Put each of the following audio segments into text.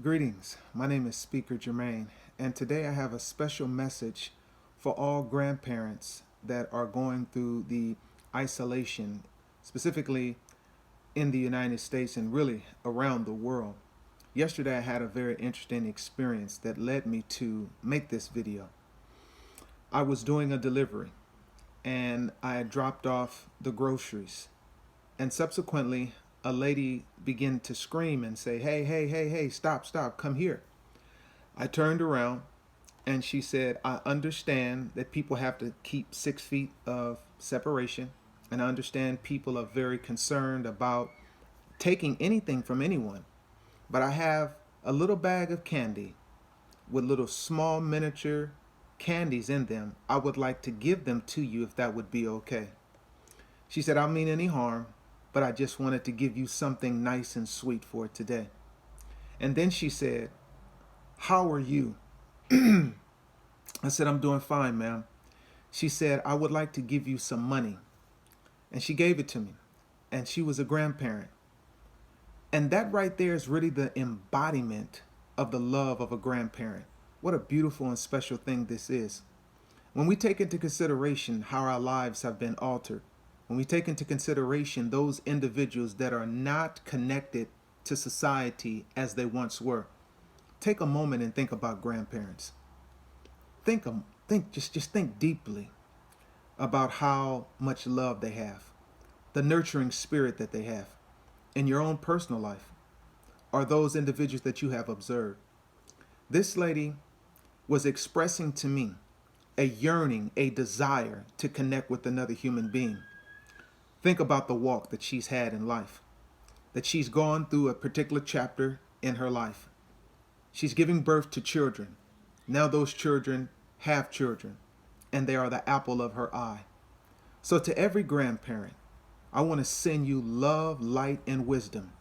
Greetings, my name is Speaker Jermaine, and today I have a special message for all grandparents that are going through the isolation, specifically in the United States and really around the world. Yesterday I had a very interesting experience that led me to make this video. I was doing a delivery and I had dropped off the groceries, and subsequently a lady began to scream and say, "Hey, hey, hey, hey, stop, stop, come here." I turned around and she said, "I understand that people have to keep 6 feet of separation, and I understand people are very concerned about taking anything from anyone, but I have a little bag of candy with little small miniature candies in them. I would like to give them to you if that would be okay." She said, "I don't mean any harm, but I just wanted to give you something nice and sweet for today." And then she said, "How are you?" I said, "I'm doing fine, ma'am." She said, "I would like to give you some money." And she gave it to me. And she was a grandparent. And that right there is really the embodiment of the love of a grandparent. What a beautiful and special thing this is. When we take into consideration how our lives have been altered, when we take into consideration those individuals that are not connected to society as they once were, take a moment and think about grandparents. Just think deeply about how much love they have, the nurturing spirit that they have in your own personal life, or those individuals that you have observed. This lady was expressing to me a yearning, a desire to connect with another human being. Think about the walk that she's had in life, that she's gone through a particular chapter in her life. She's giving birth to children. Now those children have children, and they are the apple of her eye. So to every grandparent, I want to send you love, light, and wisdom.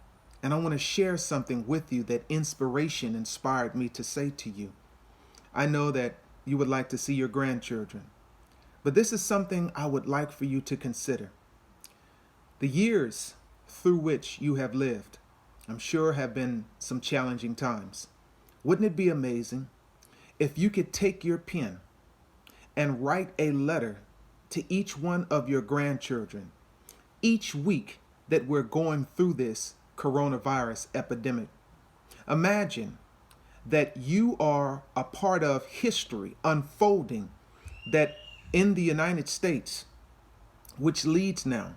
And I want to share something with you that inspiration inspired me to say to you. I know that you would like to see your grandchildren, but this is something I would like for you to consider. The years through which you have lived, I'm sure, have been some challenging times. Wouldn't it be amazing if you could take your pen and write a letter to each one of your grandchildren each week that we're going through this coronavirus epidemic? Imagine that you are a part of history unfolding, that in the United States, which leads now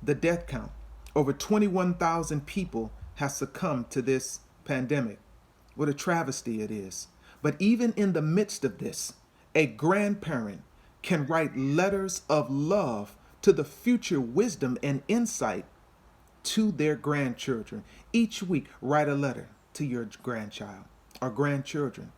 the death count, over 21,000 people have succumbed to this pandemic. What a travesty it is. But even in the midst of this, a grandparent can write letters of love to the future wisdom and insight to their grandchildren. Each week, write a letter to your grandchild or grandchildren.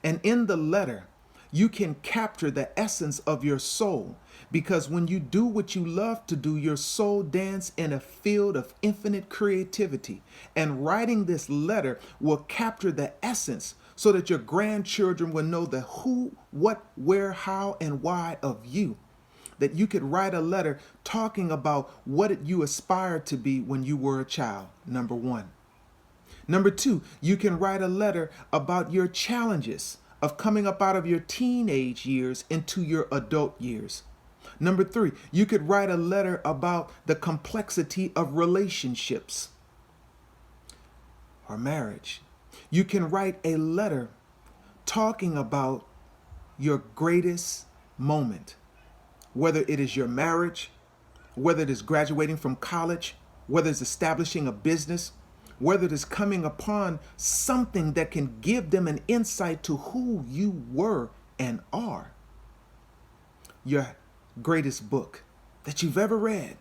And in the letter, you can capture the essence of your soul, because when you do what you love to do, your soul dance in a field of infinite creativity. And writing this letter will capture the essence so that your grandchildren will know the who, what, where, how, and why of you. That you could write a letter talking about what you aspired to be when you were a child, number one. Number two, you can write a letter about your challenges of coming up out of your teenage years into your adult years. Number three, you could write a letter about the complexity of relationships or marriage. You can write a letter talking about your greatest moment, whether it is your marriage, whether it is graduating from college, whether it's establishing a business, whether it is coming upon something that can give them an insight to who you were and are. Your greatest book that you've ever read.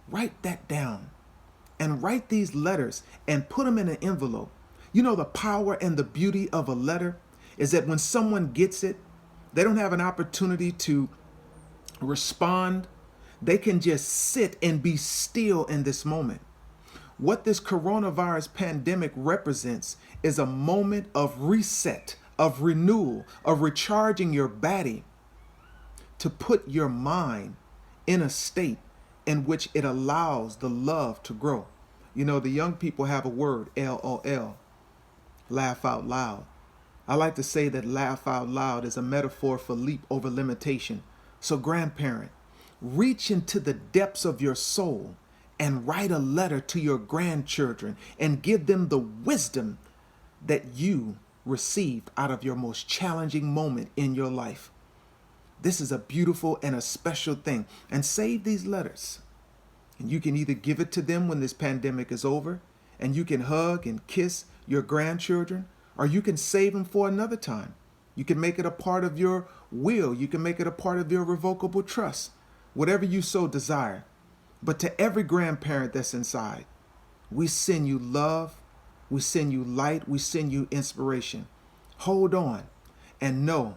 Write that down and write these letters and put them in an envelope. You know, the power and the beauty of a letter is that when someone gets it, they don't have an opportunity to respond. They can just sit and be still in this moment. What this coronavirus pandemic represents is a moment of reset, of renewal, of recharging your body to put your mind in a state in which it allows the love to grow. You know, the young people have a word, LOL. Laugh out loud. I like to say that laugh out loud is a metaphor for leap over limitation. So, grandparent, reach into the depths of your soul and write a letter to your grandchildren and give them the wisdom that you received out of your most challenging moment in your life. This is a beautiful and a special thing. And save these letters. And you can either give it to them when this pandemic is over, and you can hug and kiss your grandchildren, or you can save them for another time. You can make it a part of your will. You can make it a part of your revocable trust, whatever you so desire. But to every grandparent that's inside, we send you love, we send you light, we send you inspiration. Hold on and know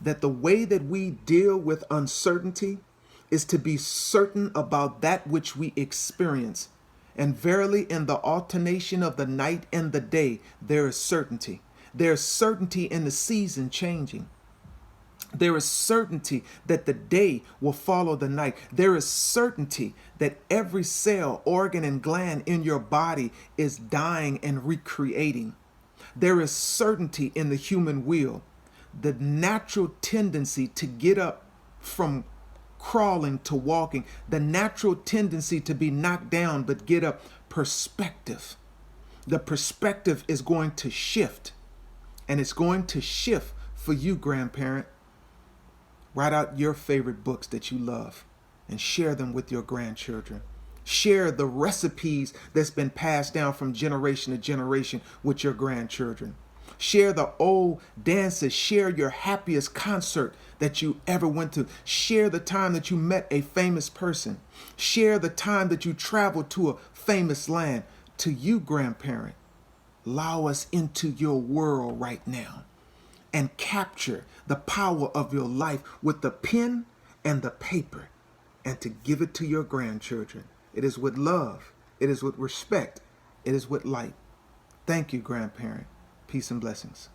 that the way that we deal with uncertainty is to be certain about that which we experience. And verily, in the alternation of the night and the day, there is certainty. There is certainty in the season changing. There is certainty that the day will follow the night. There is certainty that every cell, organ, and gland in your body is dying and recreating. There is certainty in the human will. The natural tendency to get up from crawling to walking, the natural tendency to be knocked down but get up, perspective. The perspective is going to shift, and it's going to shift for you, grandparent. Write out your favorite books that you love and share them with your grandchildren. Share the recipes that's been passed down from generation to generation with your grandchildren. Share the old dances. Share your happiest concert that you ever went to. Share the time that you met a famous person. Share the time that you traveled to a famous land. To you, grandparent, allow us into your world right now and capture the power of your life with the pen and the paper, and to give it to your grandchildren. It is with love. It is with respect. It is with light. Thank you, grandparent. Peace and blessings.